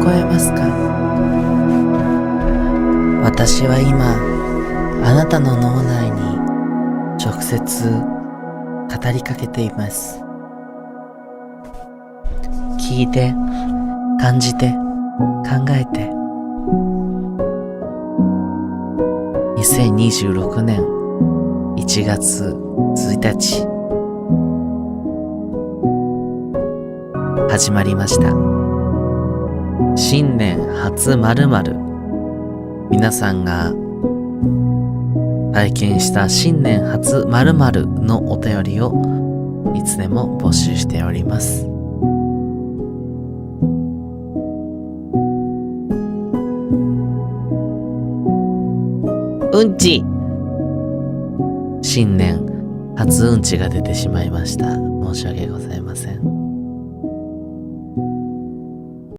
こえますか？私は今、あなたの脳内に直接語りかけています。聞いて、感じて、考えて。2026年1月1日始まりました。新年初〇〇。皆さんが体験した新年初〇〇のお便りをいつでも募集しております。うんち。新年初うんちが出てしまいました。申し訳ございません。